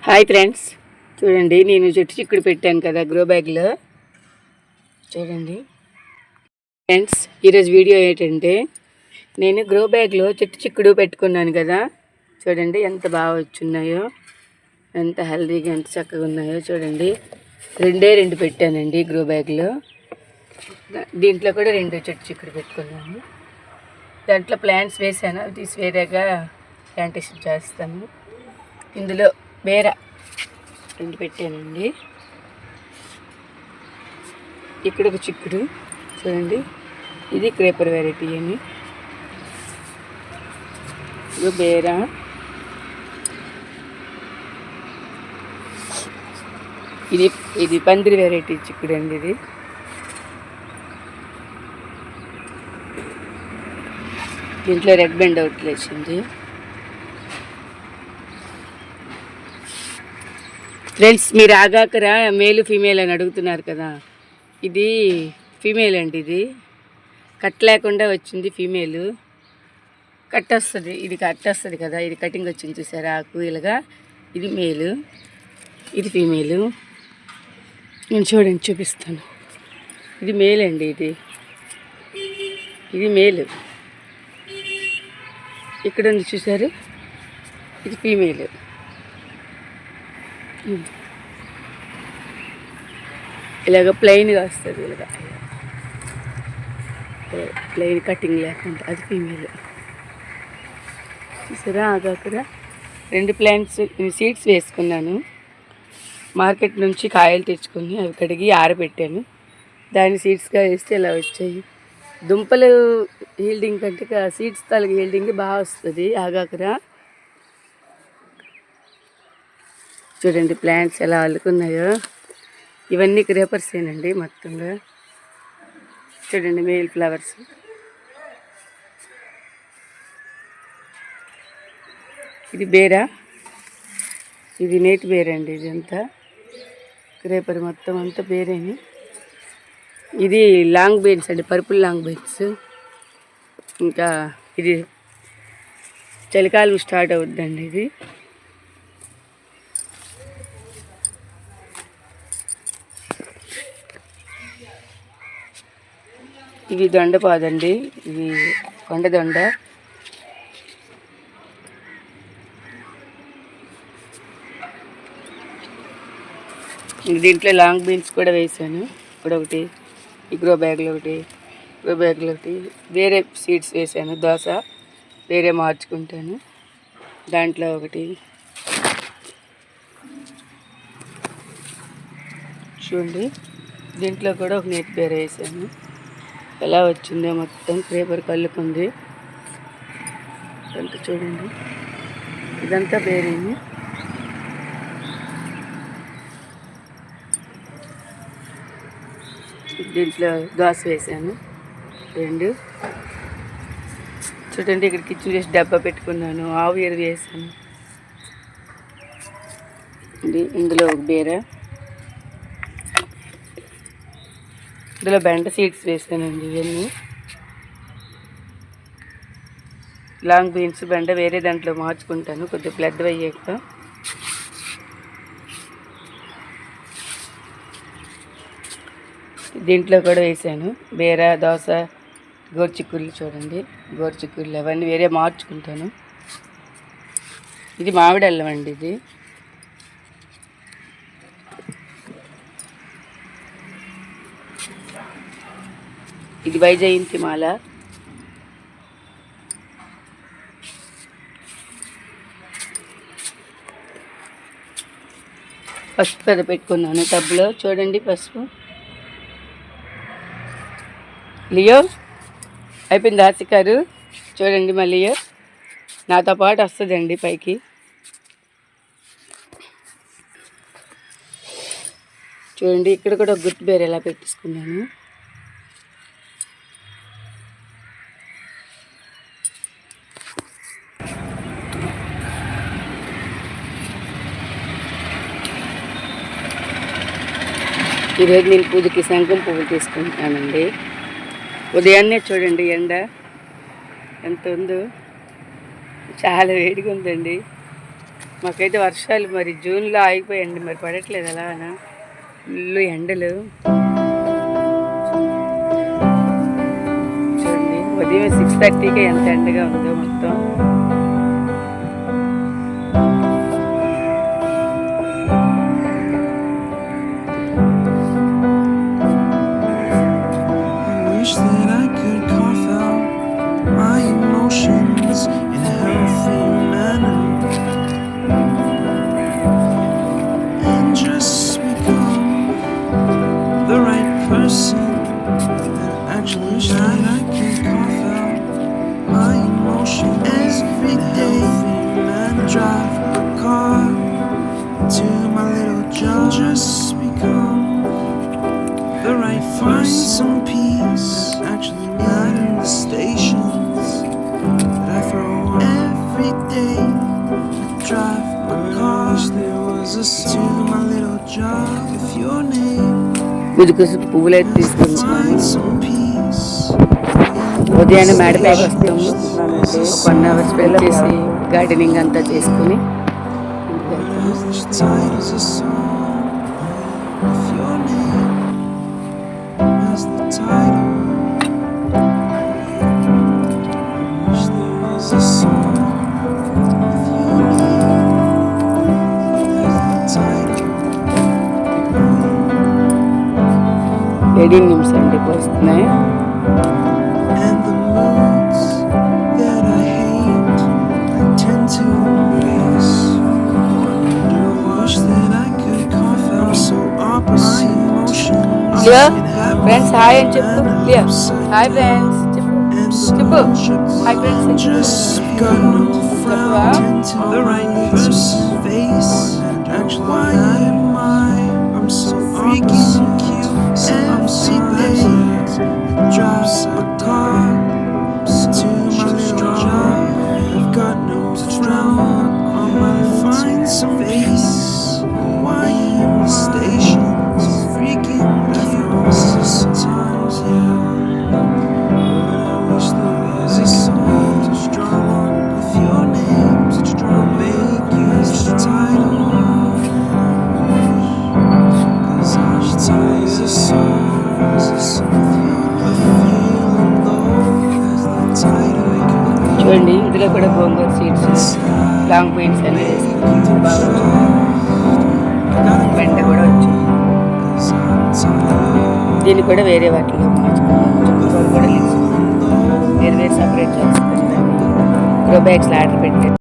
Hi friends, చూడండి నేను చెట్టు చిక్కుడు పెట్టాను కదా గ్రో బ్యాగ్లో. చూడండి ఫ్రెండ్స్, ఈరోజు వీడియో ఏంటంటే నేను గ్రో బ్యాగ్లో చెట్టు చిక్కుడు పెట్టుకున్నాను కదా. చూడండి ఎంత బాగా వచ్చున్నాయో, ఎంత హెల్తీగా ఎంత చక్కగా ఉన్నాయో. చూడండి రెండు పెట్టానండి గ్రో బ్యాగ్లో. దీంట్లో కూడా 2 చెట్టు చిక్కుడు పెట్టుకున్నాను. దాంట్లో ప్లాంట్స్ వేసాను, అవి తీసి వేరేగా ప్లాంటేషన్ చేస్తాను. ఇందులో బేర 2 పెట్టానండి. ఇక్కడ ఒక చిక్కుడు చూడండి, ఇది క్రేపర్ వెరైటీ అని. ఇది బేర, ఇది పందిరి వెరైటీ చిక్కుడు అండి. ఇది దీంట్లో రెడ్ బెండ్ అవుట్ లేచింది. ఫ్రెండ్స్, మీరు ఆగాకరా మేలు ఫీమేల్ అని అడుగుతున్నారు కదా. ఇది ఫీమేల్ అండి. ఇది కట్ లేకుండా వచ్చింది ఫీమేలు. కట్ వస్తుంది, ఇది కట్ వస్తుంది కదా. ఇది కటింగ్ వచ్చింది చూసారా ఆకు ఇలాగా. ఇది మేలు, ఇది ఫీమేలు. నేను చూడండి చూపిస్తాను. ఇది మేల్ అండి. ఇది మేలు. ఇక్కడ ఉంది చూసారు, ఇది ఫీమేల్. ఇలాగ ప్లెయిన్గా వస్తుంది, ఇలాగ ప్లెయిన్ కటింగ్ లేకుండా. అది ఫీమేల్. చూసారా అక్కడ 2 ప్లాంట్స్ సీడ్స్ వేసుకున్నాను. మార్కెట్ నుంచి కాయలు తెచ్చుకొని అవి కడిగి ఆరబెట్టాను. దాన్ని సీడ్స్గా వేస్తే ఇలా వచ్చాయి. దుంపలు హీల్డింగ్ కంటే సీడ్స్ తాలూకు హీల్డింగ్ బాగా వస్తుంది ఆగాకర. చూడండి ప్లాంట్స్ ఎలా అల్లుకున్నాయో. ఇవన్నీ క్రేపర్సేనండి మొత్తంగా. చూడండి మేల్ ఫ్లవర్స్. ఇది బేరా, ఇది నేటి బేర అండి. ఇదంతా క్రేపర్ మొత్తం అంతా బేరేని. ఇది లాంగ్ బీన్స్ అండి, పర్పుల్ లాంగ్ బీన్స్. ఇంకా ఇది చలికాలం స్టార్ట్ అవుద్దండి. ఇది ఇది దొండపాదండి, ఇది కొండ దొండ. దీంట్లో లాంగ్ బీన్స్ కూడా వేసాను. ఇప్పుడు ఒకటి ఈ గ్రో బ్యాగ్లో ఒకటి వేరే సీడ్స్ వేసాను. దోస వేరే మార్చుకుంటాను. దాంట్లో ఒకటి చూడండి, దీంట్లో కూడా ఒక నేతి బేర వేసాను. ఎలా వచ్చిందో మొత్తం క్రేపర్ కల్లుకుంది. ఇదంతా చూడండి, ఇదంతా బేరేని. దీంట్లో దోస వేసాను 2. చూడండి, ఇక్కడ కిచెన్ వేసి డబ్బా పెట్టుకున్నాను. ఆవు ఎరువు వేసాను. ఇందులో ఒక బేర, ఇందులో బెండ సీడ్స్ వేసానండి. ఇవన్నీ లాంగ్ బీన్స్, బెండ వేరే దాంట్లో మార్చుకుంటాను కొద్దిగా పెద్ద అయ్యాక. దీంట్లో కూడా వేసాను బేర, దోస, గోరుచిక్కుళ్ళు. చూడండి గోరుచిక్కుళ్ళు అవన్నీ వేరే మార్చుకుంటాను. ఇది మామిడి అల్లం అండి. ఇది వైజయంతి మాల. పసుపు పెద్ద పెట్టుకున్నాను టబ్లో. చూడండి పసుపు. లియో అయిపోయింది ఆశికారు. చూడండి మా లియో నాతో పాటు వస్తుందండి పైకి. చూడండి ఇక్కడ కూడా ఒక గుర్తు బేర ఎలా పెట్టేసుకున్నాను. ఈరోజు నేను పూజకి శంఖం పువ్వులు తీసుకుంటానండి. ఉదయాన్నే చూడండి ఎండ ఎంత ఉందో, చాలా వేడిగా ఉందండి. మాకైతే వర్షాలు మరి జూన్లో ఆగిపోయండి, మరి పడట్లేదు అలానా ఇల్లు ఎండలు. చూడండి ఉదయం 6:30కే ఎంత ఎండగా ఉందో మొత్తం. That I could cough out my emotions in a healthy manner and just become the right person. That actually wish that I could cough out my emotions every day and drive my car to my little job. Just become the right person. Find some peace. Actually, not in the stations that I throw on every day. I drive my car. Wish there was a to my little job with your name. ముదుగుసు పువ్వులు అయితే తీసుకుంటున్నాము. Find some peace. ఉదయాన్నే మేడపైకి వస్తాము. 1 hour spend చేసి gardening అంతా చేసుకుని Which titles a song with your name as the title. Wish there was a song with your name as the title. Wedding NIMS అండి వస్తున్నాయి. And the moods that I hate, I tend to embrace. Wonder, wish that I could cough out so opposite emotions. Leo in that friends hi అని చెప్పు. moment Leo upside hi friends చెప్పు. and చెప్పు hi friends just got no frown to the right person face. Actually, why am I'm so freaking cute. Every day I drive my car to my little job. I've got no frown on my find some peace. Why in the station? So freaking cute sometimes, yeah. But I wish there was a song to strong with your name, to strong make you the title. Cause I should tell you the song with your feeling low as the title. చూడండి ఇందులో కూడా గోంగూర seeds long paints అనేది బాగా వెంట కూడా వచ్చింది. దీన్ని కూడా వేరే వాటిలో మార్చుకున్నాను. కూడా వేరు వేరు సపరేట్ చేసుకుంటాను. గ్రో బ్యాగ్స్లో ఆర్డర్ పెట్టాను.